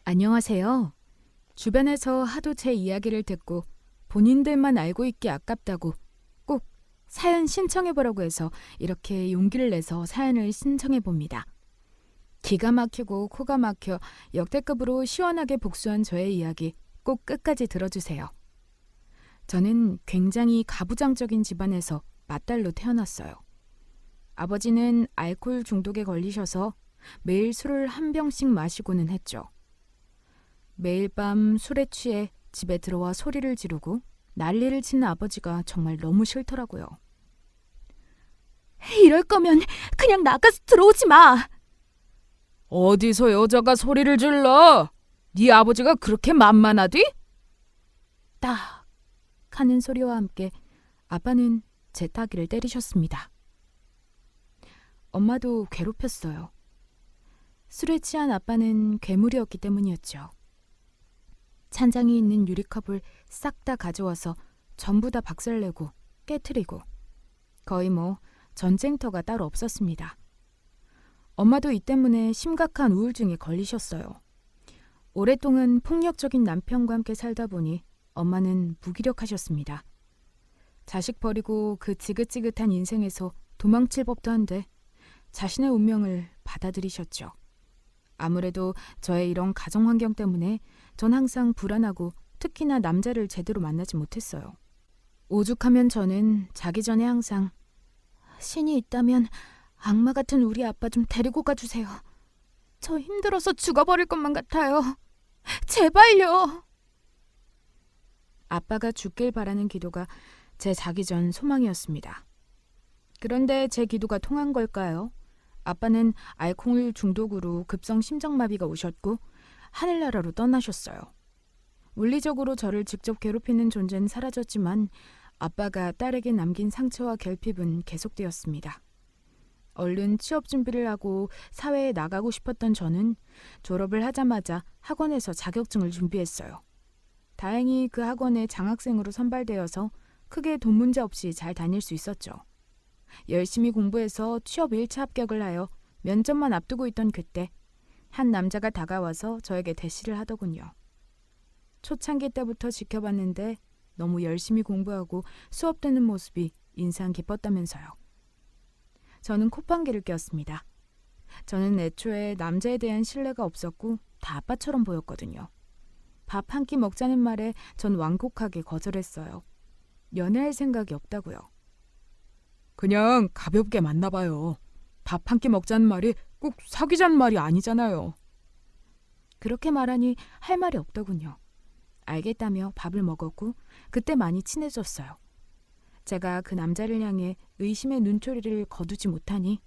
안녕하세요. 주변에서 하도 제 이야기를 듣고 본인들만 알고 있기 아깝다고 꼭 사연 신청해보라고 해서 이렇게 용기를 내서 사연을 신청해봅니다. 기가 막히고 코가 막혀 역대급으로 시원하게 복수한 저의 이야기 꼭 끝까지 들어주세요. 저는 굉장히 가부장적인 집안에서 맏딸로 태어났어요. 아버지는 알코올 중독에 걸리셔서 매일 술을 한 병씩 마시고는 했죠. 매일 밤 술에 취해 집에 들어와 소리를 지르고 난리를 치는 아버지가 정말 너무 싫더라고요. 이럴 거면 그냥 나가서 들어오지 마. 어디서 여자가 소리를 질러? 네 아버지가 그렇게 만만하디? 딱 하는 소리와 함께 아빠는 제 따귀를 때리셨습니다. 엄마도 괴롭혔어요. 술에 취한 아빠는 괴물이었기 때문이었죠. 찬장이 있는 유리컵을 싹 다 가져와서 전부 다 박살내고 깨트리고 거의 전쟁터가 따로 없었습니다. 엄마도 이 때문에 심각한 우울증에 걸리셨어요. 오랫동안 폭력적인 남편과 함께 살다 보니 엄마는 무기력하셨습니다. 자식 버리고 그 지긋지긋한 인생에서 도망칠 법도 한데 자신의 운명을 받아들이셨죠. 아무래도 저의 이런 가정 환경 때문에 전 항상 불안하고 특히나 남자를 제대로 만나지 못했어요. 오죽하면 저는 자기 전에 항상 신이 있다면 악마 같은 우리 아빠 좀 데리고 가주세요. 저 힘들어서 죽어버릴 것만 같아요. 제발요. 아빠가 죽길 바라는 기도가 제 자기 전 소망이었습니다. 그런데 제 기도가 통한 걸까요? 아빠는 알코올 중독으로 급성 심장마비가 오셨고 하늘나라로 떠나셨어요. 물리적으로 저를 직접 괴롭히는 존재는 사라졌지만 아빠가 딸에게 남긴 상처와 결핍은 계속되었습니다. 얼른 취업 준비를 하고 사회에 나가고 싶었던 저는 졸업을 하자마자 학원에서 자격증을 준비했어요. 다행히 그 학원에 장학생으로 선발되어서 크게 돈 문제 없이 잘 다닐 수 있었죠. 열심히 공부해서 취업 1차 합격을 하여 면접만 앞두고 있던 그때 한 남자가 다가와서 저에게 대시를 하더군요. 초창기 때부터 지켜봤는데 너무 열심히 공부하고 수업 듣는 모습이 인상 깊었다면서요. 저는 콧방귀를 뀌었습니다. 저는 애초에 남자에 대한 신뢰가 없었고 다 아빠처럼 보였거든요. 밥 한 끼 먹자는 말에 전 완곡하게 거절했어요. 연애할 생각이 없다고요. 그냥 가볍게 만나봐요. 밥 한 끼 먹자는 말이 꼭 사귀자는 말이 아니잖아요. 그렇게 말하니 할 말이 없더군요. 알겠다며 밥을 먹었고 그때 많이 친해졌어요. 제가 그 남자를 향해 의심의 눈초리를 거두지 못하니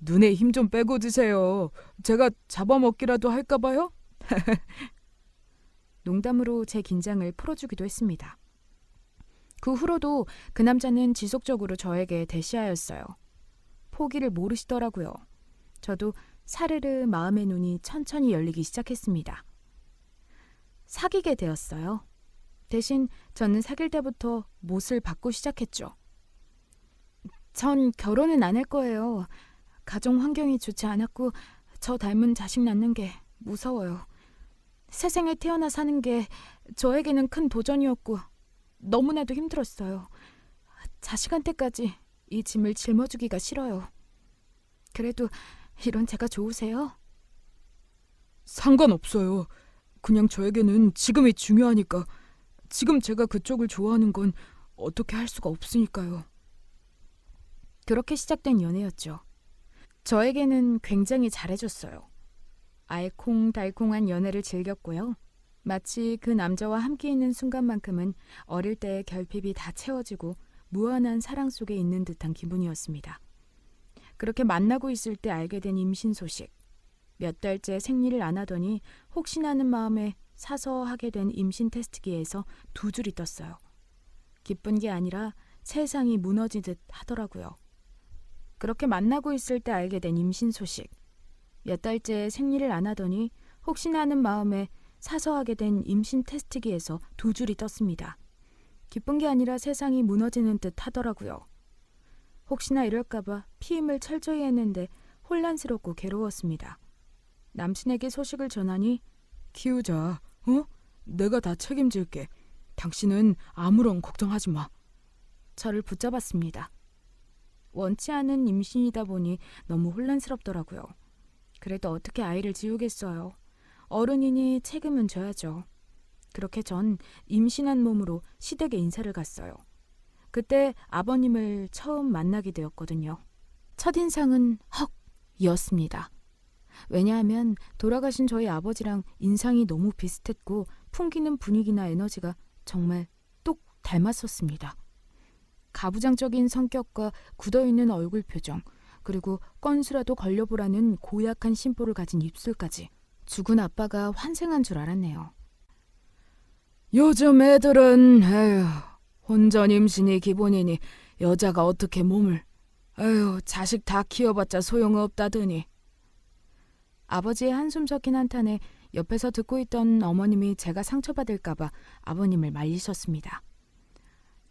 눈에 힘 좀 빼고 드세요. 제가 잡아먹기라도 할까 봐요? 농담으로 제 긴장을 풀어주기도 했습니다. 그 후로도 그 남자는 지속적으로 저에게 대시하였어요. 포기를 모르시더라고요. 저도 사르르 마음의 눈이 천천히 열리기 시작했습니다. 사귀게 되었어요. 대신 저는 사귈 때부터 못을 받고 시작했죠. 전 결혼은 안 할 거예요. 가정 환경이 좋지 않았고 저 닮은 자식 낳는 게 무서워요. 세상에 태어나 사는 게 저에게는 큰 도전이었고 너무나도 힘들었어요. 자식한테까지 이 짐을 짊어지기가 싫어요. 그래도 이런 제가 좋으세요? 상관없어요. 그냥 저에게는 지금이 중요하니까. 지금 제가 그쪽을 좋아하는 건 어떻게 할 수가 없으니까요. 그렇게 시작된 연애였죠. 저에게는 굉장히 잘해줬어요. 알콩달콩한 연애를 즐겼고요. 마치 그 남자와 함께 있는 순간만큼은 어릴 때의 결핍이 다 채워지고 무한한 사랑 속에 있는 듯한 기분이었습니다. 그렇게 만나고 있을 때 알게 된 임신 소식. 몇 달째 생리를 안 하더니 혹시나 하는 마음에 사서 하게 된 임신 테스트기에서 2줄이 떴어요. 기쁜 게 아니라 세상이 무너지듯 하더라고요. 그렇게 만나고 있을 때 알게 된 임신 소식. 몇 달째 생리를 안 하더니 혹시나 하는 마음에 사서 하게 된 임신 테스트기에서 2줄이 떴습니다. 기쁜 게 아니라 세상이 무너지는 듯 하더라고요. 혹시나 이럴까봐 피임을 철저히 했는데 혼란스럽고 괴로웠습니다. 남친에게 소식을 전하니 키우자. 어? 내가 다 책임질게. 당신은 아무런 걱정하지 마. 저를 붙잡았습니다. 원치 않은 임신이다 보니 너무 혼란스럽더라고요. 그래도 어떻게 아이를 지우겠어요. 어른이니 책임은 져야죠. 그렇게 전 임신한 몸으로 시댁에 인사를 갔어요. 그때 아버님을 처음 만나게 되었거든요. 첫인상은 헉이었습니다. 왜냐하면 돌아가신 저희 아버지랑 인상이 너무 비슷했고 풍기는 분위기나 에너지가 정말 똑 닮았었습니다. 가부장적인 성격과 굳어있는 얼굴 표정, 그리고 건수라도 걸려보라는 고약한 심보를 가진 입술까지 죽은 아빠가 환생한 줄 알았네요. 요즘 애들은 혼전 임신이 기본이니 여자가 어떻게 몸을 자식 다 키워봤자 소용없다더니. 아버지의 한숨 섞인 한탄에 옆에서 듣고 있던 어머님이 제가 상처받을까봐 아버님을 말리셨습니다.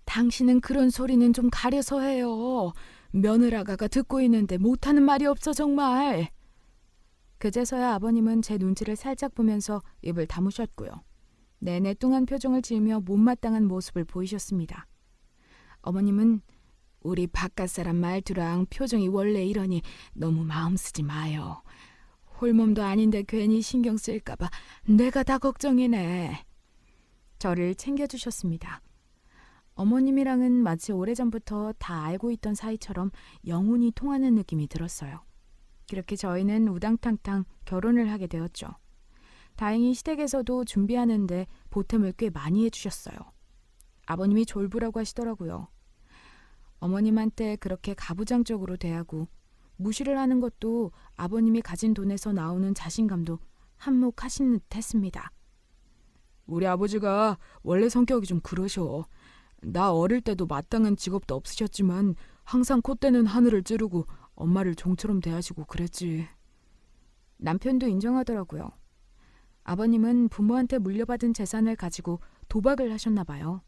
당신은 그런 소리는 좀 가려서 해요. 며느라가가 듣고 있는데 못하는 말이 없어 정말. 그제서야 아버님은 제 눈치를 살짝 보면서 입을 다무셨고요. 내내 뚱한 표정을 지으며 못마땅한 모습을 보이셨습니다. 어머님은 우리 바깥 사람 말투랑 표정이 원래 이러니 너무 마음 쓰지 마요. 홀몸도 아닌데 괜히 신경 쓸까봐 내가 다 걱정이네. 저를 챙겨주셨습니다. 어머님이랑은 마치 오래전부터 다 알고 있던 사이처럼 영혼이 통하는 느낌이 들었어요. 그렇게 저희는 우당탕탕 결혼을 하게 되었죠. 다행히 시댁에서도 준비하는데 보탬을 꽤 많이 해주셨어요. 아버님이 졸부라고 하시더라고요. 어머님한테 그렇게 가부장적으로 대하고 무시를 하는 것도 아버님이 가진 돈에서 나오는 자신감도 한몫하신 듯 했습니다. 우리 아버지가 원래 성격이 좀 그러셔. 나 어릴 때도 마땅한 직업도 없으셨지만 항상 콧대는 하늘을 찌르고 엄마를 종처럼 대하시고 그랬지. 남편도 인정하더라고요. 아버님은 부모한테 물려받은 재산을 가지고 도박을 하셨나 봐요.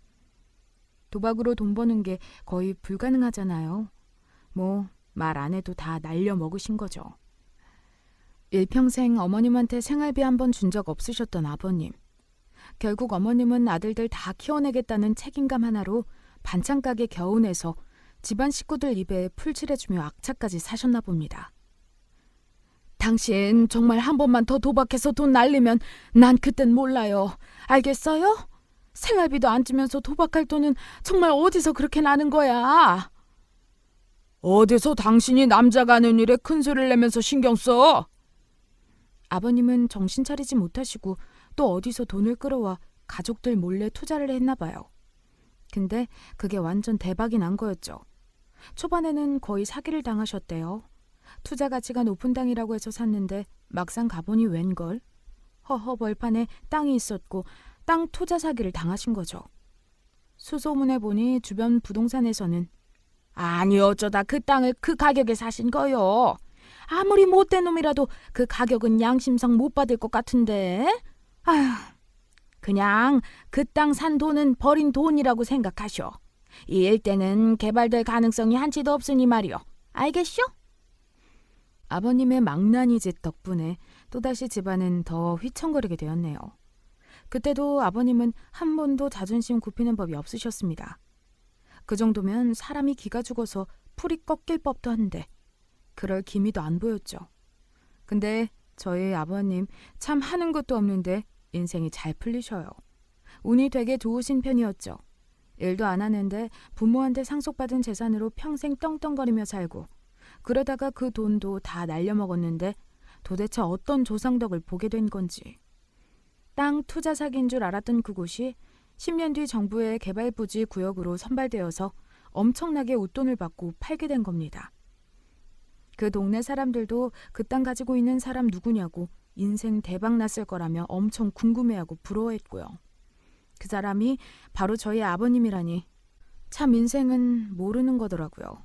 도박으로 돈 버는 게 거의 불가능하잖아요. 말 안 해도 다 날려 먹으신 거죠. 일평생 어머님한테 생활비 한 번 준 적 없으셨던 아버님. 결국 어머님은 아들들 다 키워내겠다는 책임감 하나로 반찬 가게 겨우 내서 집안 식구들 입에 풀칠해주며 악착까지 사셨나 봅니다. 당신 정말 한 번만 더 도박해서 돈 날리면 난 그땐 몰라요. 알겠어요? 생활비도 안 주면서 도박할 돈은 정말 어디서 그렇게 나는 거야? 어디서 당신이 남자가 하는 일에 큰 소리를 내면서 신경 써? 아버님은 정신 차리지 못하시고 또 어디서 돈을 끌어와 가족들 몰래 투자를 했나 봐요. 근데 그게 완전 대박이 난 거였죠. 초반에는 거의 사기를 당하셨대요. 투자 가치가 높은 땅이라고 해서 샀는데 막상 가보니 웬걸? 허허 벌판에 땅이 있었고 땅 투자 사기를 당하신 거죠. 수소문해 보니 주변 부동산에서는 아니 어쩌다 그 땅을 그 가격에 사신 거요. 아무리 못된 놈이라도 그 가격은 양심상 못 받을 것 같은데. 아휴, 그냥 그 땅 산 돈은 버린 돈이라고 생각하셔. 이 일대는 개발될 가능성이 한치도 없으니 말이요. 알겠쇼? 아버님의 망나니 짓 덕분에 또다시 집안은 더 휘청거리게 되었네요. 그때도 아버님은 한 번도 자존심 굽히는 법이 없으셨습니다. 그 정도면 사람이 기가 죽어서 풀이 꺾일 법도 한데 그럴 기미도 안 보였죠. 근데 저희 아버님 참 하는 것도 없는데 인생이 잘 풀리셔요. 운이 되게 좋으신 편이었죠. 일도 안 하는데 부모한테 상속받은 재산으로 평생 떵떵거리며 살고 그러다가 그 돈도 다 날려먹었는데 도대체 어떤 조상덕을 보게 된 건지. 땅 투자 사기인 줄 알았던 그곳이 10년 뒤 정부의 개발부지 구역으로 선발되어서 엄청나게 웃돈을 받고 팔게 된 겁니다. 그 동네 사람들도 그 땅 가지고 있는 사람 누구냐고 인생 대박 났을 거라며 엄청 궁금해하고 부러워했고요. 그 사람이 바로 저희 아버님이라니 참 인생은 모르는 거더라고요.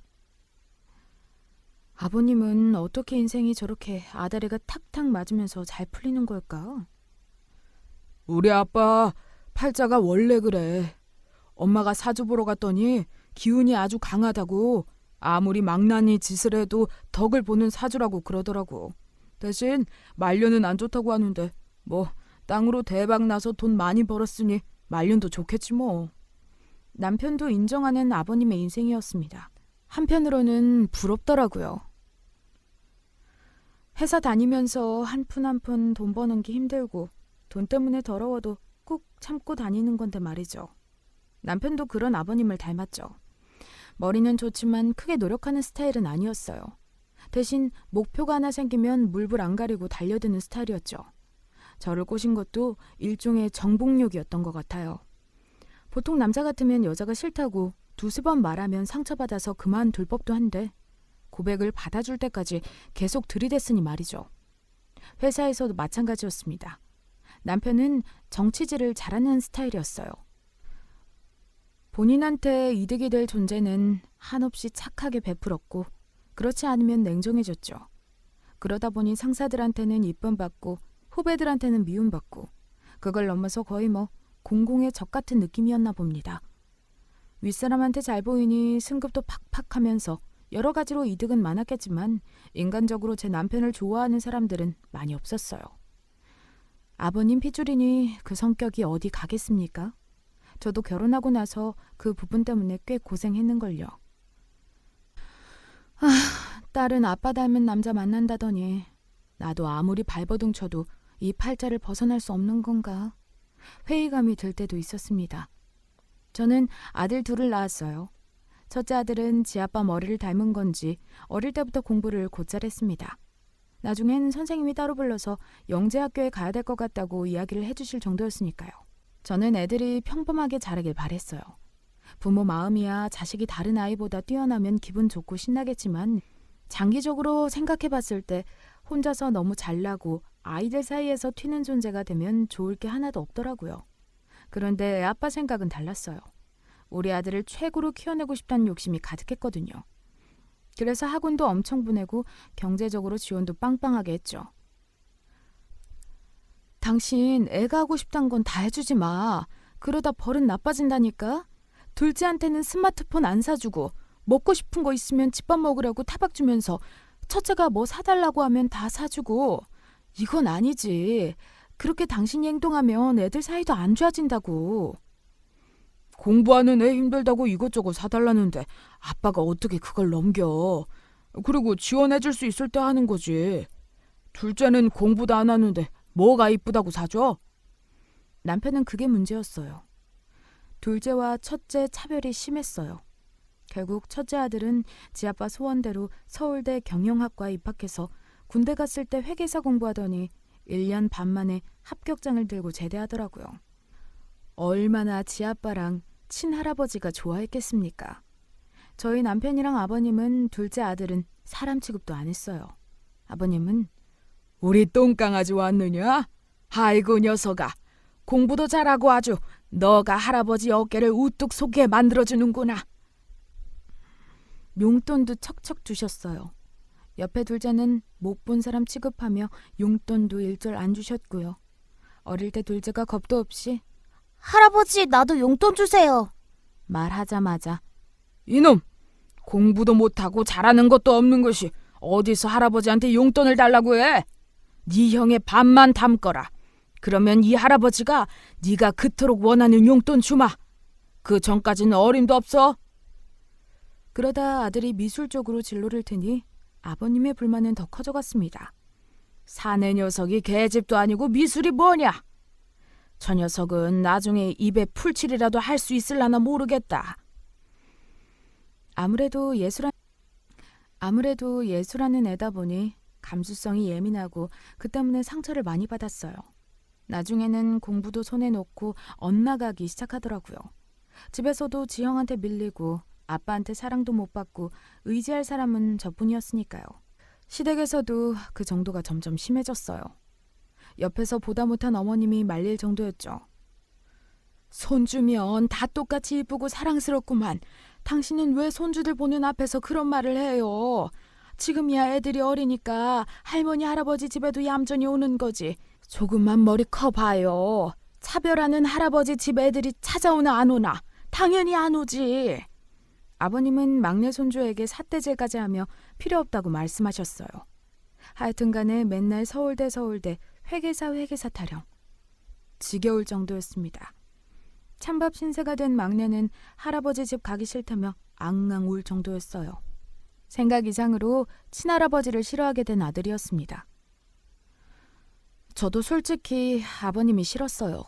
아버님은 어떻게 인생이 저렇게 아다리가 탁탁 맞으면서 잘 풀리는 걸까? 우리 아빠 팔자가 원래 그래. 엄마가 사주 보러 갔더니 기운이 아주 강하다고 아무리 망나니 짓을 해도 덕을 보는 사주라고 그러더라고. 대신 말년은 안 좋다고 하는데 뭐 땅으로 대박 나서 돈 많이 벌었으니 말년도 좋겠지 뭐. 남편도 인정하는 아버님의 인생이었습니다. 한편으로는 부럽더라고요. 회사 다니면서 한 푼 한 푼 돈 버는 게 힘들고 돈 때문에 더러워도 꾹 참고 다니는 건데 말이죠. 남편도 그런 아버님을 닮았죠. 머리는 좋지만 크게 노력하는 스타일은 아니었어요. 대신 목표가 하나 생기면 물불 안 가리고 달려드는 스타일이었죠. 저를 꼬신 것도 일종의 정복욕이었던 것 같아요. 보통 남자 같으면 여자가 싫다고 두세 번 말하면 상처받아서 그만둘 법도 한데 고백을 받아줄 때까지 계속 들이댔으니 말이죠. 회사에서도 마찬가지였습니다. 남편은 정치질을 잘하는 스타일이었어요. 본인한테 이득이 될 존재는 한없이 착하게 베풀었고 그렇지 않으면 냉정해졌죠. 그러다 보니 상사들한테는 이쁨 받고 후배들한테는 미움받고 그걸 넘어서 거의 뭐 공공의 적 같은 느낌이었나 봅니다. 윗사람한테 잘 보이니 승급도 팍팍 하면서 여러 가지로 이득은 많았겠지만 인간적으로 제 남편을 좋아하는 사람들은 많이 없었어요. 아버님 핏줄이니 그 성격이 어디 가겠습니까? 저도 결혼하고 나서 그 부분 때문에 꽤 고생했는걸요. 딸은 아빠 닮은 남자 만난다더니 나도 아무리 발버둥 쳐도 이 팔자를 벗어날 수 없는 건가? 회의감이 들 때도 있었습니다. 저는 아들 둘을 낳았어요. 첫째 아들은 지 아빠 머리를 닮은 건지 어릴 때부터 공부를 곧잘 했습니다. 나중엔 선생님이 따로 불러서 영재학교에 가야 될 것 같다고 이야기를 해주실 정도였으니까요. 저는 애들이 평범하게 자라길 바랬어요. 부모 마음이야 자식이 다른 아이보다 뛰어나면 기분 좋고 신나겠지만 장기적으로 생각해 봤을 때 혼자서 너무 잘나고 아이들 사이에서 튀는 존재가 되면 좋을 게 하나도 없더라고요. 그런데 아빠 생각은 달랐어요. 우리 아들을 최고로 키워내고 싶다는 욕심이 가득했거든요. 그래서 학원도 엄청 보내고 경제적으로 지원도 빵빵하게 했죠. 당신 애가 하고 싶단 건 다 해주지 마. 그러다 버릇 나빠진다니까. 둘째한테는 스마트폰 안 사주고 먹고 싶은 거 있으면 집밥 먹으라고 타박 주면서 첫째가 뭐 사달라고 하면 다 사주고. 이건 아니지. 그렇게 당신이 행동하면 애들 사이도 안 좋아진다고. 공부하는 애 힘들다고 이것저것 사달라는데 아빠가 어떻게 그걸 넘겨. 그리고 지원해줄 수 있을 때 하는 거지. 둘째는 공부도 안 하는데 뭐가 이쁘다고 사줘? 남편은 그게 문제였어요. 둘째와 첫째 차별이 심했어요. 결국 첫째 아들은 지 아빠 소원대로 서울대 경영학과에 입학해서 군대 갔을 때 회계사 공부하더니 1년 반 만에 합격장을 들고 제대하더라고요. 얼마나 지 아빠랑 친할아버지가 좋아했겠습니까? 저희 남편이랑 아버님은 둘째 아들은 사람 취급도 안 했어요. 아버님은 우리 똥강아지 왔느냐? 아이고 녀석아. 공부도 잘하고 아주 너가 할아버지 어깨를 우뚝 솟게 만들어주는구나. 용돈도 척척 주셨어요. 옆에 둘째는 못 본 사람 취급하며 용돈도 일절 안 주셨고요. 어릴 때 둘째가 겁도 없이 할아버지, 나도 용돈 주세요. 말하자마자 이놈! 공부도 못하고 잘하는 것도 없는 것이 어디서 할아버지한테 용돈을 달라고 해? 네 형의 반만 담거라. 그러면 이 할아버지가 네가 그토록 원하는 용돈 주마. 그 전까지는 어림도 없어. 그러다 아들이 미술 쪽으로 진로를 트니 아버님의 불만은 더 커져갔습니다. 사내 녀석이 계집도 아니고 미술이 뭐냐? 저 녀석은 나중에 입에 풀칠이라도 할 수 있을라나 모르겠다. 아무래도 예술하는 애다 보니 감수성이 예민하고 그 때문에 상처를 많이 받았어요. 나중에는 공부도 손에 놓고 엇나가기 시작하더라고요. 집에서도 지형한테 밀리고 아빠한테 사랑도 못 받고 의지할 사람은 저뿐이었으니까요. 시댁에서도 그 정도가 점점 심해졌어요. 옆에서 보다 못한 어머님이 말릴 정도였죠. 손주면 다 똑같이 이쁘고 사랑스럽구만. 당신은 왜 손주들 보는 앞에서 그런 말을 해요? 지금이야 애들이 어리니까 할머니 할아버지 집에도 얌전히 오는 거지. 조금만 머리 커봐요. 차별하는 할아버지 집 애들이 찾아오나 안 오나? 당연히 안 오지. 아버님은 막내 손주에게 삿대질까지 하며 필요 없다고 말씀하셨어요. 하여튼간에 맨날 서울대 회계사 타령. 지겨울 정도였습니다. 찬밥 신세가 된 막내는 할아버지 집 가기 싫다며 앙앙 울 정도였어요. 생각 이상으로 친할아버지를 싫어하게 된 아들이었습니다. 저도 솔직히 아버님이 싫었어요.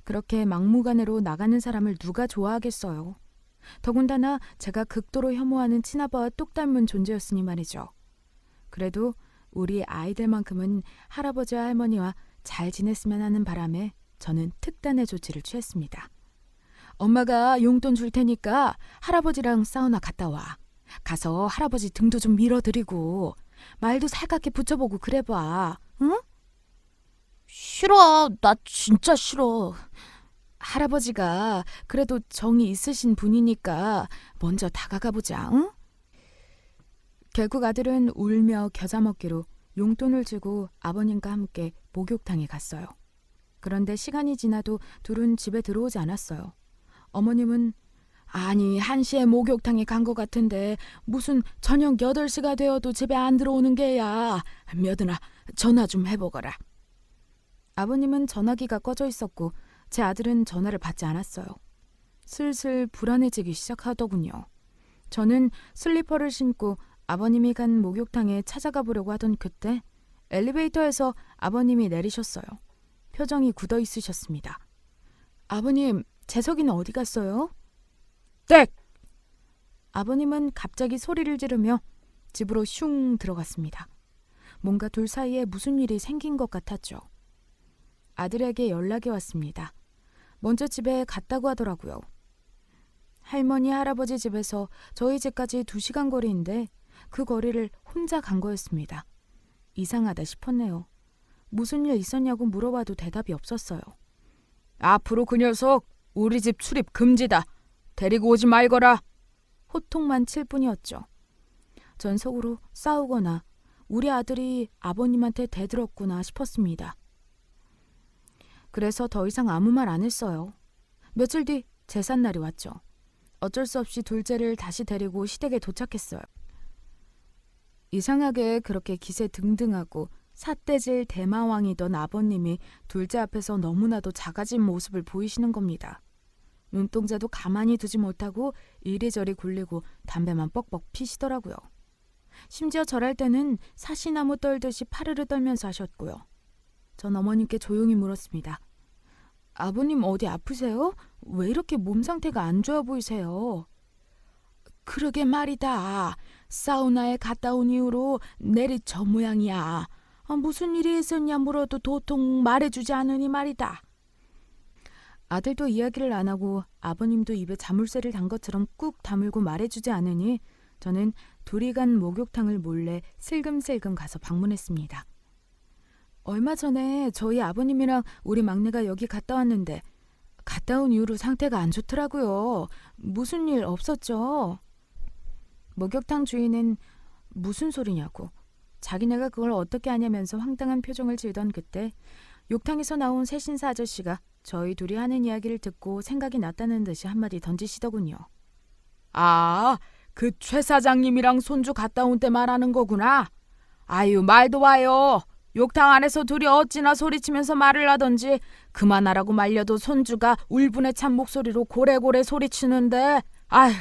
그렇게 막무가내로 나가는 사람을 누가 좋아하겠어요. 더군다나 제가 극도로 혐오하는 친아버와 똑 닮은 존재였으니 말이죠. 그래도 우리 아이들만큼은 할아버지와 할머니와 잘 지냈으면 하는 바람에 저는 특단의 조치를 취했습니다. 엄마가 용돈 줄 테니까 할아버지랑 사우나 갔다 와. 가서 할아버지 등도 좀 밀어드리고 말도 살갑게 붙여보고 그래봐. 응? 싫어. 나 진짜 싫어. 할아버지가 그래도 정이 있으신 분이니까 먼저 다가가보자. 응? 결국 아들은 울며 겨자 먹기로 용돈을 주고 아버님과 함께 목욕탕에 갔어요. 그런데 시간이 지나도 둘은 집에 들어오지 않았어요. 어머님은 아니 1시에 목욕탕에 간 것 같은데 무슨 저녁 8시가 되어도 집에 안 들어오는 게야. 며느라 전화 좀 해보거라. 아버님은 전화기가 꺼져 있었고 제 아들은 전화를 받지 않았어요. 슬슬 불안해지기 시작하더군요. 저는 슬리퍼를 신고 아버님이 간 목욕탕에 찾아가 보려고 하던 그때 엘리베이터에서 아버님이 내리셨어요. 표정이 굳어 있으셨습니다. 아버님, 재석이는 어디 갔어요? 땡! 아버님은 갑자기 소리를 지르며 집으로 슝 들어갔습니다. 뭔가 둘 사이에 무슨 일이 생긴 것 같았죠. 아들에게 연락이 왔습니다. 먼저 집에 갔다고 하더라고요. 할머니, 할아버지 집에서 저희 집까지 2시간 거리인데 그 거리를 혼자 간 거였습니다. 이상하다 싶었네요. 무슨 일 있었냐고 물어봐도 대답이 없었어요. 앞으로 그 녀석 우리 집 출입 금지다. 데리고 오지 말거라. 호통만 칠 뿐이었죠. 전 속으로 싸우거나 우리 아들이 아버님한테 대들었구나 싶었습니다. 그래서 더 이상 아무 말 안 했어요. 며칠 뒤 제삿날이 왔죠. 어쩔 수 없이 둘째를 다시 데리고 시댁에 도착했어요. 이상하게 그렇게 기세 등등하고 삿대질 대마왕이던 아버님이 둘째 앞에서 너무나도 작아진 모습을 보이시는 겁니다. 눈동자도 가만히 두지 못하고 이리저리 굴리고 담배만 뻑뻑 피시더라고요. 심지어 절할 때는 사시나무 떨듯이 파르르 떨면서 하셨고요. 전 어머님께 조용히 물었습니다. 아버님 어디 아프세요? 왜 이렇게 몸 상태가 안 좋아 보이세요? 그러게 말이다. 사우나에 갔다 온 이후로 내리 저 모양이야. 무슨 일이 있었냐 물어도 도통 말해주지 않으니 말이다. 아들도 이야기를 안 하고 아버님도 입에 자물쇠를 단 것처럼 꾹 다물고 말해주지 않으니 저는 둘이 간 목욕탕을 몰래 슬금슬금 가서 방문했습니다. 얼마 전에 저희 아버님이랑 우리 막내가 여기 갔다 왔는데 갔다 온 이후로 상태가 안 좋더라고요. 무슨 일 없었죠? 목욕탕 주인은 무슨 소리냐고 자기네가 그걸 어떻게 아냐면서 황당한 표정을 지으던 그때 욕탕에서 나온 새신사 아저씨가 저희 둘이 하는 이야기를 듣고 생각이 났다는 듯이 한마디 던지시더군요. 아, 그 최 사장님이랑 손주 갔다 온 때 말하는 거구나. 아유, 말도 와요. 욕탕 안에서 둘이 어찌나 소리치면서 말을 하던지 그만하라고 말려도 손주가 울분에 찬 목소리로 고래고래 소리치는데 아이고,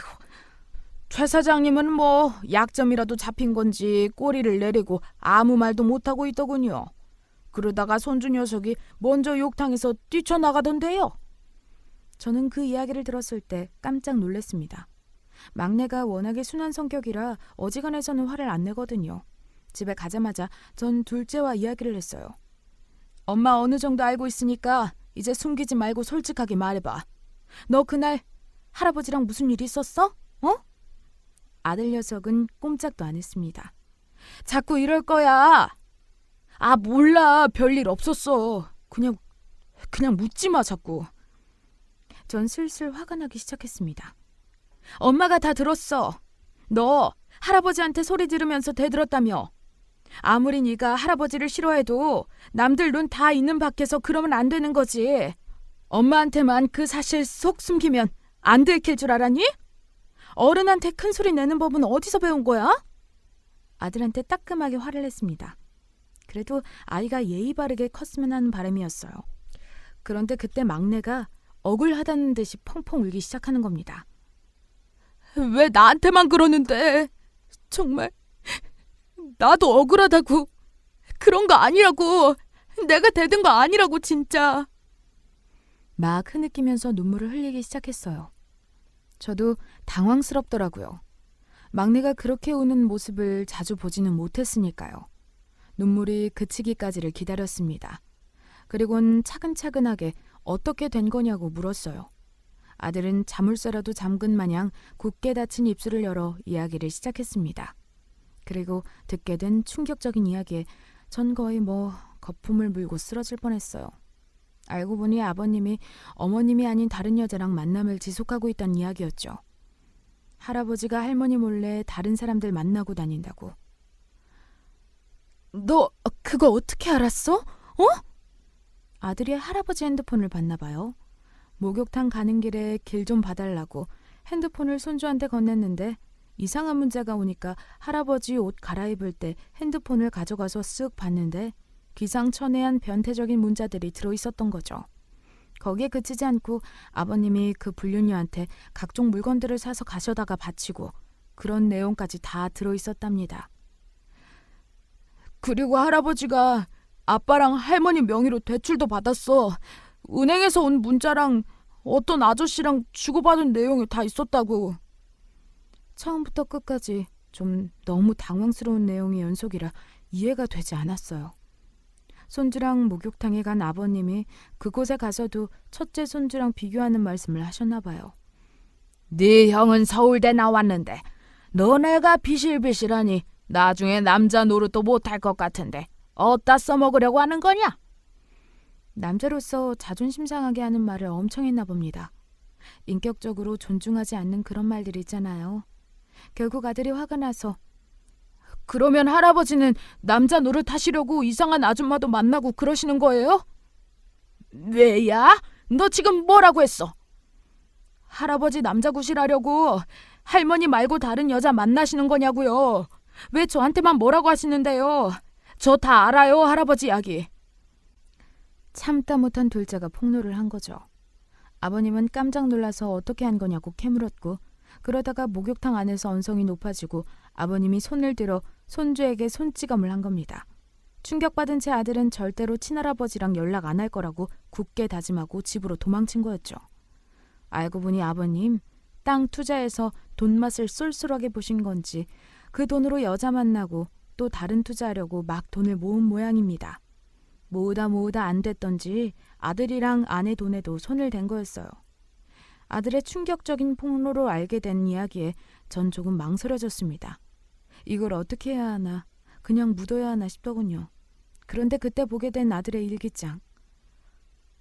최 사장님은 뭐 약점이라도 잡힌 건지 꼬리를 내리고 아무 말도 못하고 있더군요. 그러다가 손주 녀석이 먼저 욕탕에서 뛰쳐나가던데요. 저는 그 이야기를 들었을 때 깜짝 놀랐습니다. 막내가 워낙에 순한 성격이라 어지간해서는 화를 안 내거든요. 집에 가자마자 전 둘째와 이야기를 했어요. 엄마 어느 정도 알고 있으니까 이제 숨기지 말고 솔직하게 말해봐. 너 그날 할아버지랑 무슨 일 있었어? 어? 아들 녀석은 꼼짝도 안 했습니다. 자꾸 이럴 거야. 아, 몰라. 별일 없었어. 그냥 묻지 마 자꾸. 전 슬슬 화가 나기 시작했습니다. 엄마가 다 들었어. 너 할아버지한테 소리 지르면서 대들었다며. 아무리 네가 할아버지를 싫어해도 남들 눈 다 있는 밖에서 그러면 안 되는 거지. 엄마한테만 그 사실 속 숨기면 안 들킬 줄 알았니? 어른한테 큰 소리 내는 법은 어디서 배운 거야? 아들한테 따끔하게 화를 냈습니다. 그래도 아이가 예의 바르게 컸으면 하는 바람이었어요. 그런데 그때 막내가 억울하다는 듯이 펑펑 울기 시작하는 겁니다. 왜 나한테만 그러는데? 정말 나도 억울하다고. 그런 거 아니라고. 내가 대든 거 아니라고 진짜. 막 흐느끼면서 눈물을 흘리기 시작했어요. 저도 당황스럽더라고요. 막내가 그렇게 우는 모습을 자주 보지는 못했으니까요. 눈물이 그치기까지를 기다렸습니다. 그리곤 차근차근하게 어떻게 된 거냐고 물었어요. 아들은 자물쇠라도 잠근 마냥 굳게 닫힌 입술을 열어 이야기를 시작했습니다. 그리고 듣게 된 충격적인 이야기에 전 거의 거품을 물고 쓰러질 뻔했어요. 알고 보니 아버님이 어머님이 아닌 다른 여자랑 만남을 지속하고 있다는 이야기였죠. 할아버지가 할머니 몰래 다른 사람들 만나고 다닌다고. 너 그거 어떻게 알았어? 아들이 할아버지 핸드폰을 봤나 봐요. 목욕탕 가는 길에 길 좀 봐달라고 핸드폰을 손주한테 건넸는데 이상한 문자가 오니까 할아버지 옷 갈아입을 때 핸드폰을 가져가서 쓱 봤는데 기상천외한 변태적인 문자들이 들어있었던 거죠. 거기에 그치지 않고 아버님이 그 불륜녀한테 각종 물건들을 사서 가져다가 바치고 그런 내용까지 다 들어있었답니다. 그리고 할아버지가 아빠랑 할머니 명의로 대출도 받았어. 은행에서 온 문자랑 어떤 아저씨랑 주고받은 내용이 다 있었다고. 처음부터 끝까지 좀 너무 당황스러운 내용의 연속이라 이해가 되지 않았어요. 손주랑 목욕탕에 간 아버님이 그곳에 가서도 첫째 손주랑 비교하는 말씀을 하셨나 봐요. 네 형은 서울대 나왔는데 너네가 비실비실하니 나중에 남자 노릇도 못할 것 같은데 어디다 써먹으려고 하는 거냐? 남자로서 자존심 상하게 하는 말을 엄청 했나 봅니다. 인격적으로 존중하지 않는 그런 말들이 있잖아요. 결국 아들이 화가 나서 그러면 할아버지는 남자 노릇 하시려고 이상한 아줌마도 만나고 그러시는 거예요? 왜야? 너 지금 뭐라고 했어? 할아버지 남자 구실하려고 할머니 말고 다른 여자 만나시는 거냐고요. 왜 저한테만 뭐라고 하시는데요? 저 다 알아요, 할아버지 이야기. 참다 못한 둘째가 폭로를 한 거죠. 아버님은 깜짝 놀라서 어떻게 한 거냐고 캐물었고 그러다가 목욕탕 안에서 언성이 높아지고 아버님이 손을 들어 손주에게 손찌검을 한 겁니다. 충격받은 제 아들은 절대로 친할아버지랑 연락 안 할 거라고 굳게 다짐하고 집으로 도망친 거였죠. 알고 보니 아버님 땅 투자해서 돈맛을 쏠쏠하게 보신 건지 그 돈으로 여자 만나고 또 다른 투자하려고 막 돈을 모은 모양입니다. 모으다 안 됐던지 아들이랑 아내 돈에도 손을 댄 거였어요. 아들의 충격적인 폭로로 알게 된 이야기에 전 조금 망설여졌습니다. 이걸 어떻게 해야 하나, 그냥 묻어야 하나 싶더군요. 그런데 그때 보게 된 아들의 일기장.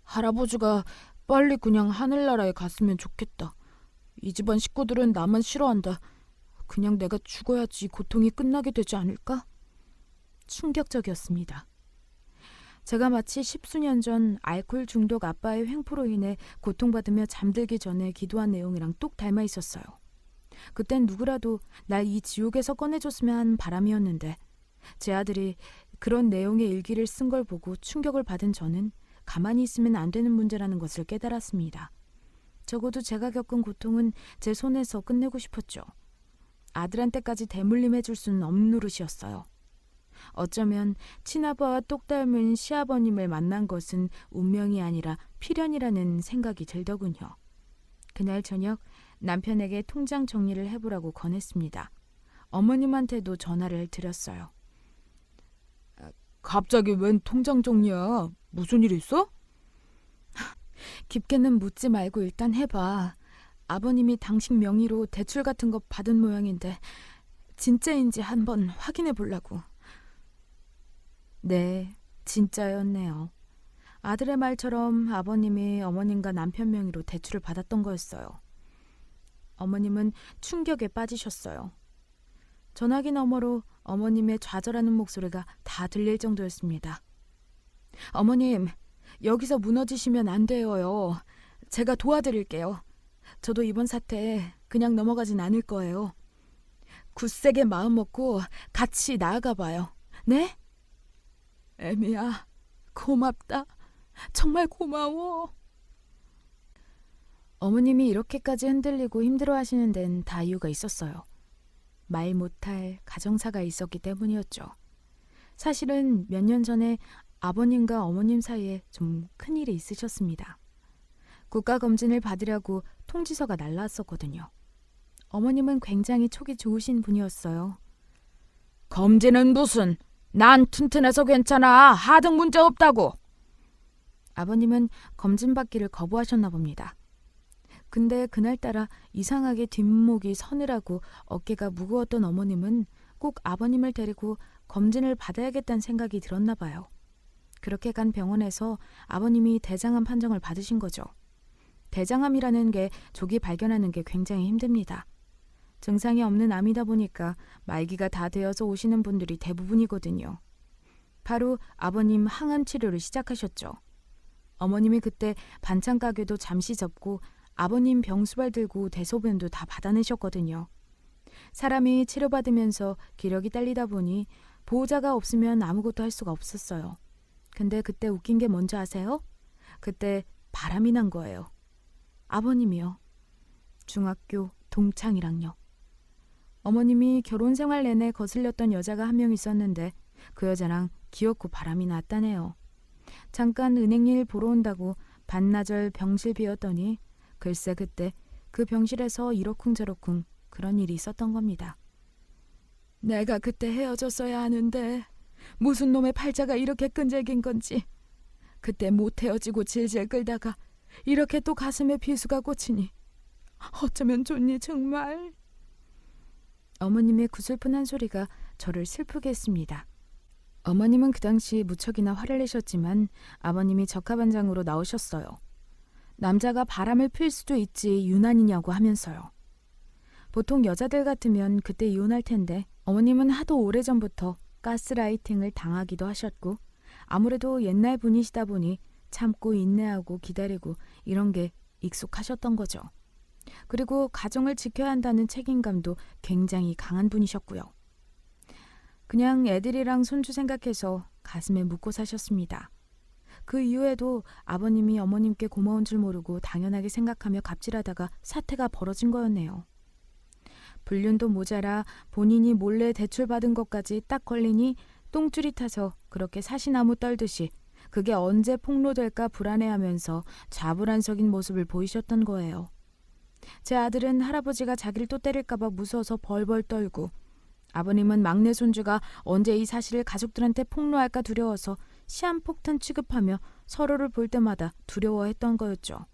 할아버지가 빨리 그냥 하늘나라에 갔으면 좋겠다. 이 집안 식구들은 나만 싫어한다. 그냥 내가 죽어야지 고통이 끝나게 되지 않을까? 충격적이었습니다. 제가 마치 10수년 전 알코올 중독 아빠의 횡포로 인해 고통받으며 잠들기 전에 기도한 내용이랑 똑 닮아 있었어요. 그땐 누구라도 날 이 지옥에서 꺼내줬으면 하는 바람이었는데 제 아들이 그런 내용의 일기를 쓴 걸 보고 충격을 받은 저는 가만히 있으면 안 되는 문제라는 것을 깨달았습니다. 적어도 제가 겪은 고통은 제 손에서 끝내고 싶었죠. 아들한테까지 대물림해줄 수는 없는 노릇이었어요. 어쩌면 친아빠와 똑 닮은 시아버님을 만난 것은 운명이 아니라 필연이라는 생각이 들더군요. 그날 저녁 남편에게 통장 정리를 해보라고 권했습니다. 어머님한테도 전화를 드렸어요. 갑자기 웬 통장 정리야? 무슨 일 있어? 깊게는 묻지 말고 일단 해봐. 아버님이 당신 명의로 대출 같은 거 받은 모양인데 진짜인지 한번 확인해 보려고. 네, 진짜였네요. 아들의 말처럼 아버님이 어머님과 남편 명의로 대출을 받았던 거였어요. 어머님은 충격에 빠지셨어요. 전화기 너머로 어머님의 좌절하는 목소리가 다 들릴 정도였습니다. 어머님, 여기서 무너지시면 안 돼요. 제가 도와드릴게요. 저도 이번 사태 그냥 넘어가진 않을 거예요. 굳세게 마음 먹고 같이 나아가 봐요. 네? 애미야, 고맙다. 정말 고마워. 어머님이 이렇게까지 흔들리고 힘들어하시는 데는 다 이유가 있었어요. 말 못할 가정사가 있었기 때문이었죠. 사실은 몇 년 전에 아버님과 어머님 사이에 좀 큰일이 있으셨습니다. 국가검진을 받으려고 통지서가 날라왔었거든요. 어머님은 굉장히 촉이 좋으신 분이었어요. 검진은 무슨? 난 튼튼해서 괜찮아. 하등 문제 없다고. 아버님은 검진 받기를 거부하셨나 봅니다. 근데 그날따라 이상하게 뒷목이 서늘하고 어깨가 무거웠던 어머님은 꼭 아버님을 데리고 검진을 받아야겠다는 생각이 들었나 봐요. 그렇게 간 병원에서 아버님이 대장암 판정을 받으신 거죠. 대장암이라는 게 조기 발견하는 게 굉장히 힘듭니다. 증상이 없는 암이다 보니까 말기가 다 되어서 오시는 분들이 대부분이거든요. 바로 아버님 항암 치료를 시작하셨죠. 어머님이 그때 반찬 가게도 잠시 접고 아버님 병수발 들고 대소변도 다 받아내셨거든요. 사람이 치료받으면서 기력이 딸리다 보니 보호자가 없으면 아무것도 할 수가 없었어요. 근데 그때 웃긴 게 뭔지 아세요? 그때 바람이 난 거예요. 아버님이요. 중학교 동창이랑요. 어머님이 결혼 생활 내내 거슬렸던 여자가 한 명 있었는데 그 여자랑 기어코 바람이 났다네요. 잠깐 은행일 보러 온다고 반나절 병실 비웠더니 글쎄 그때 그 병실에서 이러쿵저러쿵 그런 일이 있었던 겁니다. 내가 그때 헤어졌어야 하는데 무슨 놈의 팔자가 이렇게 끈질긴 건지. 그때 못 헤어지고 질질 끌다가 이렇게 또 가슴에 비수가 꽂히니 어쩌면 좋니 정말. 어머님의 구슬픈 한 소리가 저를 슬프게 했습니다. 어머님은 그 당시 무척이나 화를 내셨지만 아버님이 적합한장으로 나오셨어요. 남자가 바람을 필 수도 있지 유난이냐고 하면서요. 보통 여자들 같으면 그때 이혼할 텐데 어머님은 하도 오래전부터 가스라이팅을 당하기도 하셨고 아무래도 옛날 분이시다 보니 참고 인내하고 기다리고 이런 게 익숙하셨던 거죠. 그리고 가정을 지켜야 한다는 책임감도 굉장히 강한 분이셨고요. 그냥 애들이랑 손주 생각해서 가슴에 묻고 사셨습니다. 그 이후에도 아버님이 어머님께 고마운 줄 모르고 당연하게 생각하며 갑질하다가 사태가 벌어진 거였네요. 불륜도 모자라 본인이 몰래 대출받은 것까지 딱 걸리니 똥줄이 타서 그렇게 사시나무 떨듯이 그게 언제 폭로될까 불안해하면서 좌불안석인 모습을 보이셨던 거예요. 제 아들은 할아버지가 자기를 또 때릴까봐 무서워서 벌벌 떨고 아버님은 막내 손주가 언제 이 사실을 가족들한테 폭로할까 두려워서 시한폭탄 취급하며 서로를 볼 때마다 두려워했던 거였죠.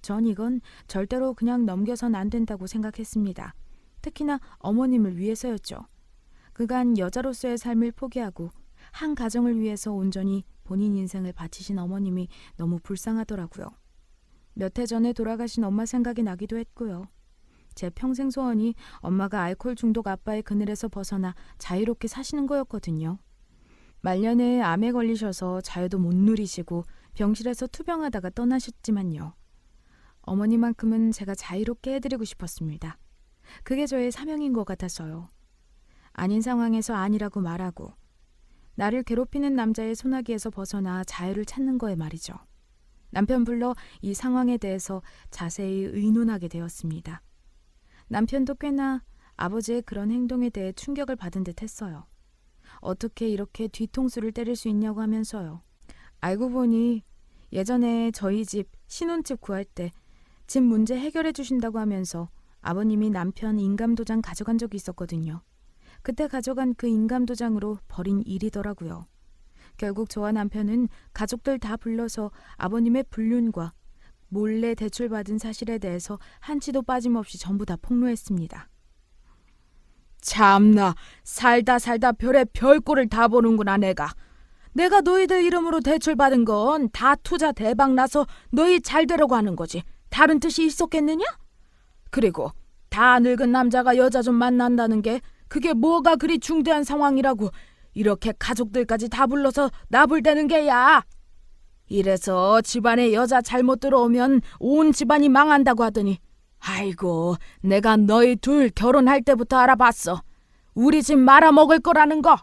전 이건 절대로 그냥 넘겨선 안 된다고 생각했습니다. 특히나 어머님을 위해서였죠. 그간 여자로서의 삶을 포기하고 한 가정을 위해서 온전히 본인 인생을 바치신 어머님이 너무 불쌍하더라고요. 몇 해 전에 돌아가신 엄마 생각이 나기도 했고요. 제 평생 소원이 엄마가 알코올 중독 아빠의 그늘에서 벗어나 자유롭게 사시는 거였거든요. 말년에 암에 걸리셔서 자유도 못 누리시고 병실에서 투병하다가 떠나셨지만요. 어머니만큼은 제가 자유롭게 해드리고 싶었습니다. 그게 저의 사명인 것 같아서요. 아닌 상황에서 아니라고 말하고 나를 괴롭히는 남자의 소나기에서 벗어나 자유를 찾는 거에 말이죠. 남편 불러 이 상황에 대해서 자세히 의논하게 되었습니다. 남편도 꽤나 아버지의 그런 행동에 대해 충격을 받은 듯 했어요. 어떻게 이렇게 뒤통수를 때릴 수 있냐고 하면서요. 알고 보니 예전에 저희 집 신혼집 구할 때 집 문제 해결해 주신다고 하면서 아버님이 남편 인감도장 가져간 적이 있었거든요. 그때 가져간 그 인감도장으로 벌인 일이더라고요. 결국 저와 남편은 가족들 다 불러서 아버님의 불륜과 몰래 대출받은 사실에 대해서 한치도 빠짐없이 전부 다 폭로했습니다. 참나, 살다 별의 별꼴을 다 보는구나 내가. 내가 너희들 이름으로 대출받은 건 다 투자 대박 나서 너희 잘 되려고 하는 거지. 다른 뜻이 있었겠느냐? 그리고 다 늙은 남자가 여자 좀 만난다는 게 그게 뭐가 그리 중대한 상황이라고 이렇게 가족들까지 다 불러서 나불대는 게야. 이래서 집안에 여자 잘못 들어오면 온 집안이 망한다고 하더니 아이고 내가 너희 둘 결혼할 때부터 알아봤어. 우리 집 말아먹을 거라는 거.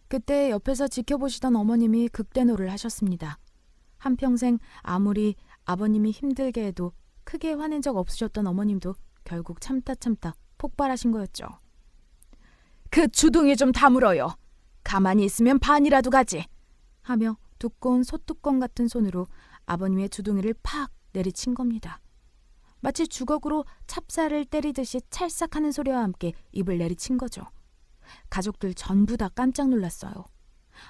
그때 옆에서 지켜보시던 어머님이 극대노를 하셨습니다. 한평생 아무리 아버님이 힘들게 해도 크게 화낸 적 없으셨던 어머님도 결국 참다 폭발하신 거였죠. 그 주둥이 좀 다물어요. 가만히 있으면 반이라도 가지. 하며 두꺼운 소뚜껑 같은 손으로 아버님의 주둥이를 팍 내리친 겁니다. 마치 주걱으로 찹쌀을 때리듯이 찰싹하는 소리와 함께 입을 내리친 거죠. 가족들 전부 다 깜짝 놀랐어요.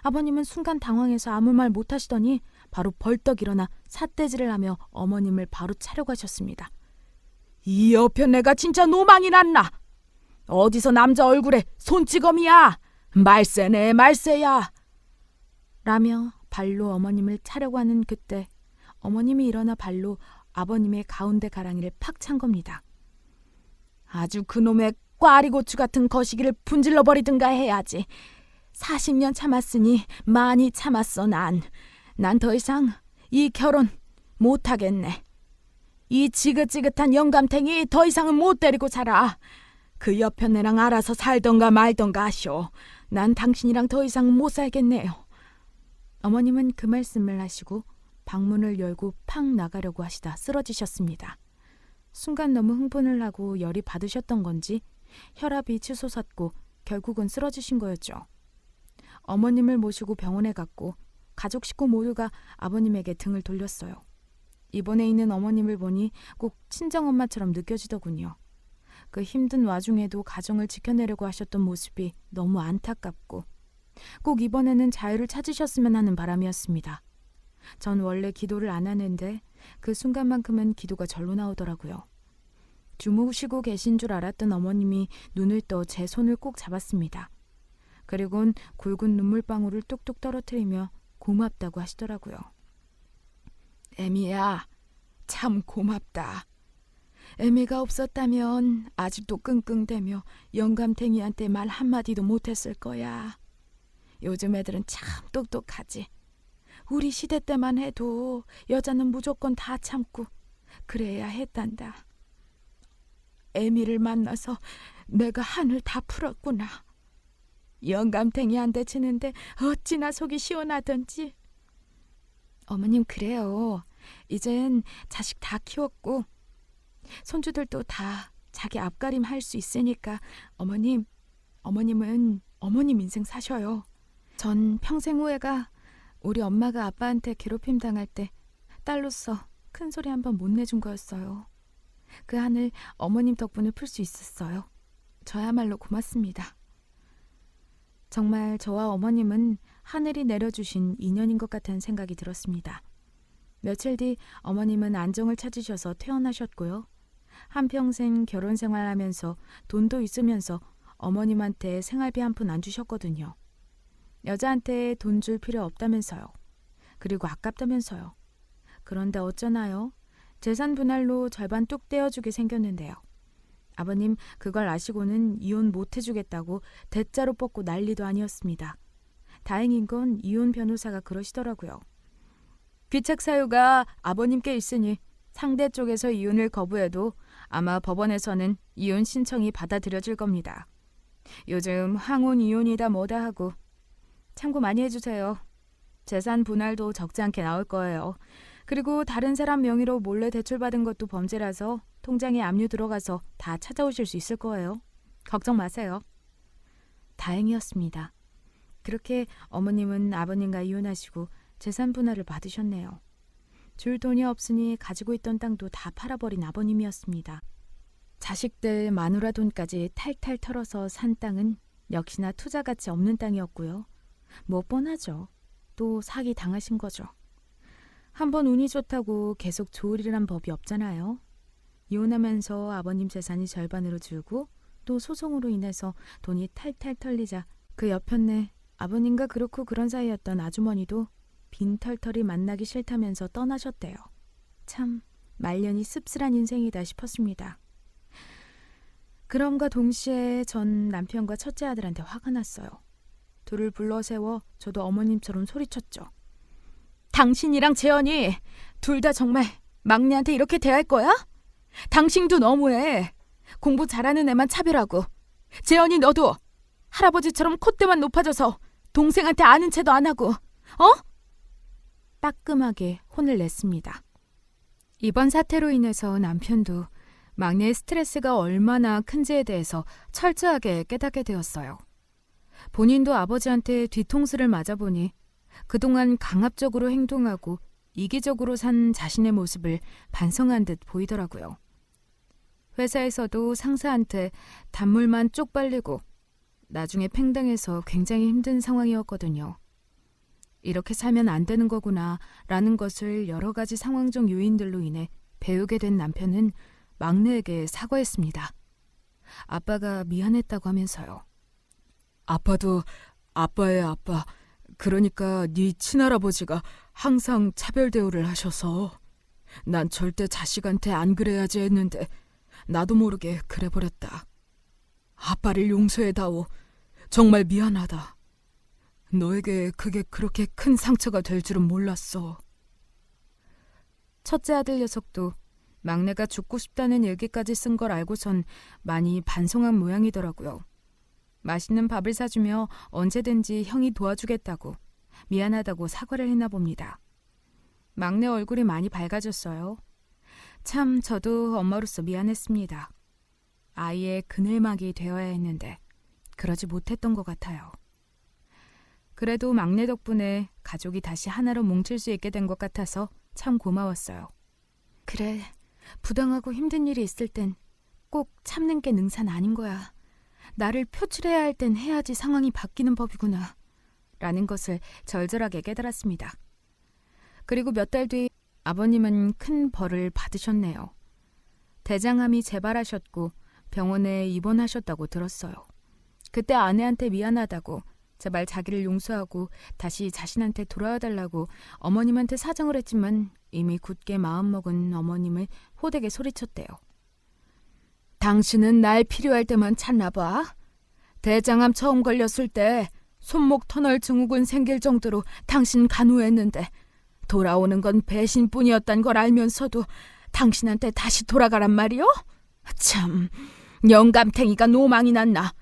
아버님은 순간 당황해서 아무 말 못하시더니 바로 벌떡 일어나 삿대질을 하며 어머님을 바로 차려고 하셨습니다. 이 여편 애가 진짜 노망이 났나? 어디서 남자 얼굴에 손찌검이야? 말세네 말세야. 라며 발로 어머님을 차려고 하는 그때 어머님이 일어나 발로 아버님의 가운데 가랑이를 팍 찬 겁니다. 아주 그놈의 꽈리고추 같은 거시기를 분질러 버리든가 해야지. 40년 참았으니 많이 참았어. 난 더 이상 이 결혼 못하겠네. 이 지긋지긋한 영감탱이 더 이상은 못 데리고 살아. 그 여편 애랑 알아서 살던가 말던가 하쇼. 난 당신이랑 더 이상 못 살겠네요. 어머님은 그 말씀을 하시고 방문을 열고 팍 나가려고 하시다 쓰러지셨습니다. 순간 너무 흥분을 하고 열이 받으셨던 건지 혈압이 치솟았고 결국은 쓰러지신 거였죠. 어머님을 모시고 병원에 갔고 가족 식구 모두가 아버님에게 등을 돌렸어요. 입원해 있는 어머님을 보니 꼭 친정엄마처럼 느껴지더군요. 그 힘든 와중에도 가정을 지켜내려고 하셨던 모습이 너무 안타깝고 꼭 이번에는 자유를 찾으셨으면 하는 바람이었습니다. 전 원래 기도를 안 하는데 그 순간만큼은 기도가 절로 나오더라고요. 주무시고 계신 줄 알았던 어머님이 눈을 떠 제 손을 꼭 잡았습니다. 그리곤 굵은 눈물방울을 뚝뚝 떨어뜨리며 고맙다고 하시더라고요. 애미야, 참 고맙다. 애미가 없었다면 아직도 끙끙대며 영감탱이한테 말 한마디도 못했을 거야. 요즘 애들은 참 똑똑하지. 우리 시대 때만 해도 여자는 무조건 다 참고 그래야 했단다. 애미를 만나서 내가 한을 다 풀었구나. 영감탱이한테 치는데 어찌나 속이 시원하던지. 어머님 그래요. 이젠 자식 다 키웠고 손주들도 다 자기 앞가림 할 수 있으니까 어머님은 어머님 인생 사셔요. 전 평생 후회가 우리 엄마가 아빠한테 괴롭힘 당할 때 딸로서 큰 소리 한 번 못 내준 거였어요. 그 한을 어머님 덕분에 풀 수 있었어요. 저야말로 고맙습니다. 정말 저와 어머님은 하늘이 내려주신 인연인 것 같은 생각이 들었습니다. 며칠 뒤 어머님은 안정을 찾으셔서 퇴원하셨고요. 한평생 결혼 생활하면서 돈도 있으면서 어머님한테 생활비 한 푼 안 주셨거든요. 여자한테 돈 줄 필요 없다면서요. 그리고 아깝다면서요. 그런데 어쩌나요? 재산 분할로 절반 뚝 떼어주게 생겼는데요. 아버님 그걸 아시고는 이혼 못 해주겠다고 대자로 뻗고 난리도 아니었습니다. 다행인 건 이혼 변호사가 그러시더라고요. 귀책 사유가 아버님께 있으니 상대 쪽에서 이혼을 거부해도 아마 법원에서는 이혼 신청이 받아들여질 겁니다. 요즘 항혼 이혼이다 뭐다 하고 참고 많이 해주세요. 재산 분할도 적지 않게 나올 거예요. 그리고 다른 사람 명의로 몰래 대출받은 것도 범죄라서 통장에 압류 들어가서 다 찾아오실 수 있을 거예요. 걱정 마세요. 다행이었습니다. 그렇게 어머님은 아버님과 이혼하시고 재산 분할을 받으셨네요. 줄 돈이 없으니 가지고 있던 땅도 다 팔아버린 아버님이었습니다. 자식들 마누라 돈까지 탈탈 털어서 산 땅은 역시나 투자 가치 없는 땅이었고요. 뭐 뻔하죠. 또 사기 당하신 거죠. 한번 운이 좋다고 계속 좋으리란 법이 없잖아요. 이혼하면서 아버님 재산이 절반으로 줄고 또 소송으로 인해서 돈이 탈탈 털리자 그 여편네 아버님과 그렇고 그런 사이였던 아주머니도 빈털털이 만나기 싫다면서 떠나셨대요. 참 말년이 씁쓸한 인생이다 싶었습니다. 그럼과 동시에 전 남편과 첫째 아들한테 화가 났어요. 둘을 불러 세워 저도 어머님처럼 소리쳤죠. 당신이랑 재현이 둘 다 정말 막내한테 이렇게 대할 거야? 당신도 너무해. 공부 잘하는 애만 차별하고 재현이 너도 할아버지처럼 콧대만 높아져서 동생한테 아는 체도 안 하고, 어? 따끔하게 혼을 냈습니다. 이번 사태로 인해서 남편도 막내의 스트레스가 얼마나 큰지에 대해서 철저하게 깨닫게 되었어요. 본인도 아버지한테 뒤통수를 맞아보니 그동안 강압적으로 행동하고 이기적으로 산 자신의 모습을 반성한 듯 보이더라고요. 회사에서도 상사한테 단물만 쪽 빨리고 나중에 팽당해서 굉장히 힘든 상황이었거든요. 이렇게 살면 안 되는 거구나 라는 것을 여러 가지 상황적 요인들로 인해 배우게 된 남편은 막내에게 사과했습니다. 아빠가 미안했다고 하면서요. 아빠도 아빠의 아빠, 그러니까 네 친할아버지가 항상 차별 대우를 하셔서 난 절대 자식한테 안 그래야지 했는데 나도 모르게 그래버렸다. 아빠를 용서해다오. 정말 미안하다. 너에게 그게 그렇게 큰 상처가 될 줄은 몰랐어. 첫째 아들 녀석도 막내가 죽고 싶다는 일기까지 쓴 걸 알고선 많이 반성한 모양이더라고요. 맛있는 밥을 사주며 언제든지 형이 도와주겠다고 미안하다고 사과를 했나 봅니다. 막내 얼굴이 많이 밝아졌어요. 참 저도 엄마로서 미안했습니다. 아이의 그늘막이 되어야 했는데 그러지 못했던 것 같아요. 그래도 막내 덕분에 가족이 다시 하나로 뭉칠 수 있게 된 것 같아서 참 고마웠어요. 그래, 부당하고 힘든 일이 있을 땐 꼭 참는 게 능사는 아닌 거야. 나를 표출해야 할 땐 해야지 상황이 바뀌는 법이구나. 라는 것을 절절하게 깨달았습니다. 그리고 몇 달 뒤 아버님은 큰 벌을 받으셨네요. 대장암이 재발하셨고 병원에 입원하셨다고 들었어요. 그때 아내한테 미안하다고 제발 자기를 용서하고 다시 자신한테 돌아와달라고 어머님한테 사정을 했지만 이미 굳게 마음먹은 어머님을 호되게 소리쳤대요. 당신은 날 필요할 때만 찾나 봐. 대장암 처음 걸렸을 때 손목 터널 증후군 생길 정도로 당신 간호했는데 돌아오는 건 배신뿐이었단 걸 알면서도 당신한테 다시 돌아가란 말이요? 참, 영감탱이가 노망이 났나.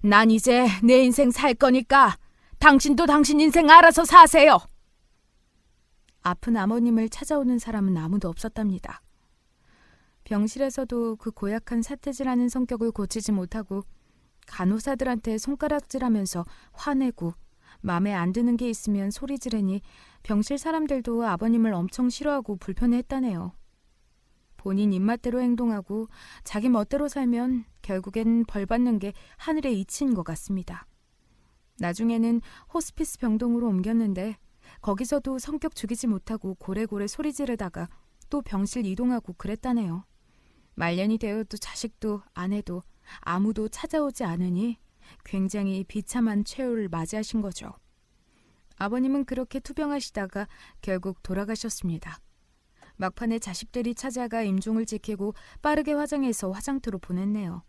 난 이제 내 인생 살 거니까 당신도 당신 인생 알아서 사세요. 아픈 아버님을 찾아오는 사람은 아무도 없었답니다. 병실에서도 그 고약한 사태질하는 성격을 고치지 못하고 간호사들한테 손가락질하면서 화내고 마음에 안 드는 게 있으면 소리 지르니 병실 사람들도 아버님을 엄청 싫어하고 불편해했다네요. 본인 입맛대로 행동하고 자기 멋대로 살면 결국엔 벌 받는 게 하늘의 이치인 것 같습니다. 나중에는 호스피스 병동으로 옮겼는데 거기서도 성격 죽이지 못하고 고래고래 소리 지르다가 또 병실 이동하고 그랬다네요. 말년이 되어도 자식도 아내도 아무도 찾아오지 않으니 굉장히 비참한 최후를 맞이하신 거죠. 아버님은 그렇게 투병하시다가 결국 돌아가셨습니다. 막판에 자식들이 찾아가 임종을 지키고 빠르게 화장해서 화장터로 보냈네요.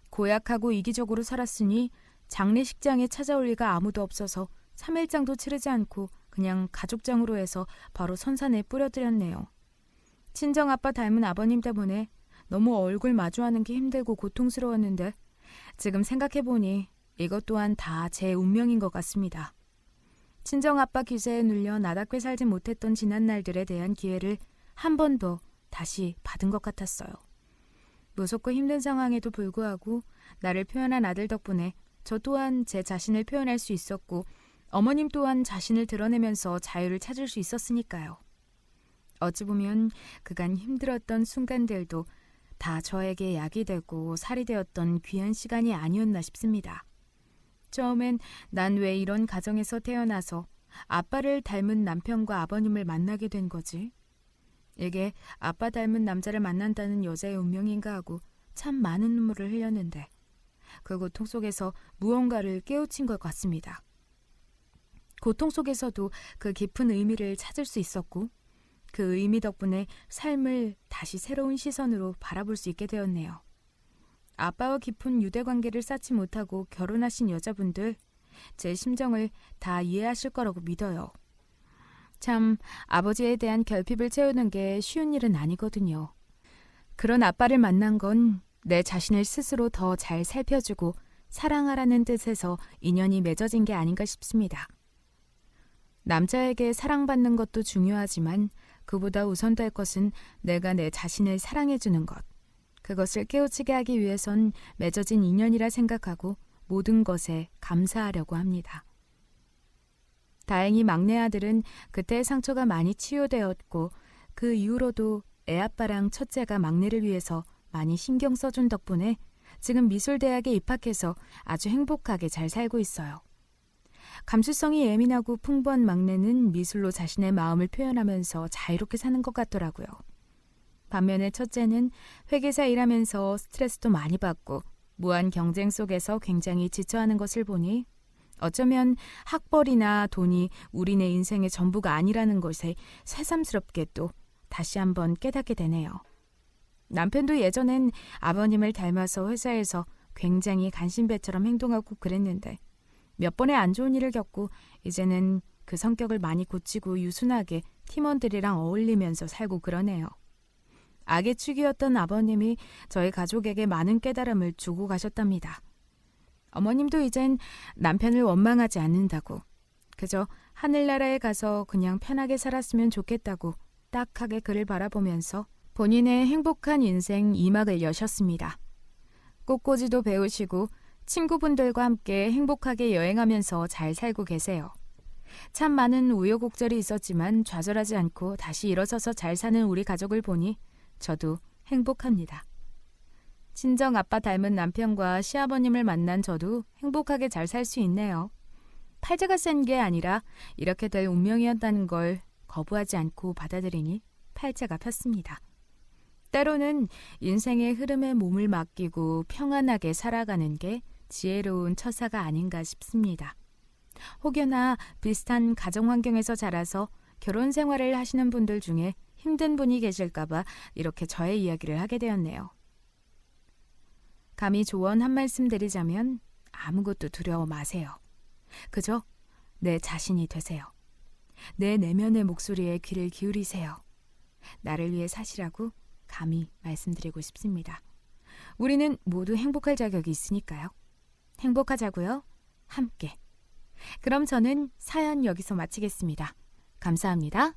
고약하고 이기적으로 살았으니 장례식장에 찾아올 리가 아무도 없어서 3일장도 치르지 않고 그냥 가족장으로 해서 바로 선산에 뿌려드렸네요. 친정아빠 닮은 아버님 때문에 너무 얼굴 마주하는 게 힘들고 고통스러웠는데 지금 생각해보니 이것 또한 다 제 운명인 것 같습니다. 친정아빠 기세에 눌려 나답게 살지 못했던 지난 날들에 대한 기회를 한 번 더 다시 받은 것 같았어요. 무섭고 힘든 상황에도 불구하고 나를 표현한 아들 덕분에 저 또한 제 자신을 표현할 수 있었고 어머님 또한 자신을 드러내면서 자유를 찾을 수 있었으니까요. 어찌 보면 그간 힘들었던 순간들도 다 저에게 약이 되고 살이 되었던 귀한 시간이 아니었나 싶습니다. 처음엔 난 왜 이런 가정에서 태어나서 아빠를 닮은 남편과 아버님을 만나게 된 거지? 이게 아빠 닮은 남자를 만난다는 여자의 운명인가 하고 참 많은 눈물을 흘렸는데 그 고통 속에서 무언가를 깨우친 것 같습니다. 고통 속에서도 그 깊은 의미를 찾을 수 있었고 그 의미 덕분에 삶을 다시 새로운 시선으로 바라볼 수 있게 되었네요. 아빠와 깊은 유대관계를 쌓지 못하고 결혼하신 여자분들, 제 심정을 다 이해하실 거라고 믿어요. 참, 아버지에 대한 결핍을 채우는 게 쉬운 일은 아니거든요. 그런 아빠를 만난 건 내 자신을 스스로 더 잘 살펴주고 사랑하라는 뜻에서 인연이 맺어진 게 아닌가 싶습니다. 남자에게 사랑받는 것도 중요하지만 그보다 우선될 것은 내가 내 자신을 사랑해주는 것. 그것을 깨우치게 하기 위해선 맺어진 인연이라 생각하고 모든 것에 감사하려고 합니다. 다행히 막내 아들은 그때 상처가 많이 치유되었고 그 이후로도 애아빠랑 첫째가 막내를 위해서 많이 신경 써준 덕분에 지금 미술대학에 입학해서 아주 행복하게 잘 살고 있어요. 감수성이 예민하고 풍부한 막내는 미술로 자신의 마음을 표현하면서 자유롭게 사는 것 같더라고요. 반면에 첫째는 회계사 일하면서 스트레스도 많이 받고 무한 경쟁 속에서 굉장히 지쳐하는 것을 보니 어쩌면 학벌이나 돈이 우리네 인생의 전부가 아니라는 것에 새삼스럽게 또 다시 한번 깨닫게 되네요. 남편도 예전엔 아버님을 닮아서 회사에서 굉장히 간신배처럼 행동하고 그랬는데 몇 번의 안 좋은 일을 겪고 이제는 그 성격을 많이 고치고 유순하게 팀원들이랑 어울리면서 살고 그러네요. 악의 축이었던 아버님이 저희 가족에게 많은 깨달음을 주고 가셨답니다. 어머님도 이젠 남편을 원망하지 않는다고, 그저 하늘나라에 가서 그냥 편하게 살았으면 좋겠다고 딱하게 그를 바라보면서 본인의 행복한 인생 2막을 여셨습니다. 꽃꽂이도 배우시고 친구분들과 함께 행복하게 여행하면서 잘 살고 계세요. 참 많은 우여곡절이 있었지만 좌절하지 않고 다시 일어서서 잘 사는 우리 가족을 보니 저도 행복합니다. 친정 아빠 닮은 남편과 시아버님을 만난 저도 행복하게 잘 살 수 있네요. 팔자가 센 게 아니라 이렇게 될 운명이었다는 걸 거부하지 않고 받아들이니 팔자가 폈습니다. 때로는 인생의 흐름에 몸을 맡기고 평안하게 살아가는 게 지혜로운 처사가 아닌가 싶습니다. 혹여나 비슷한 가정 환경에서 자라서 결혼 생활을 하시는 분들 중에 힘든 분이 계실까봐 이렇게 저의 이야기를 하게 되었네요. 감히 조언 한 말씀 드리자면 아무것도 두려워 마세요. 그저 내 자신이 되세요. 내 내면의 목소리에 귀를 기울이세요. 나를 위해 사시라고 감히 말씀드리고 싶습니다. 우리는 모두 행복할 자격이 있으니까요. 행복하자고요. 함께. 그럼 저는 사연 여기서 마치겠습니다. 감사합니다.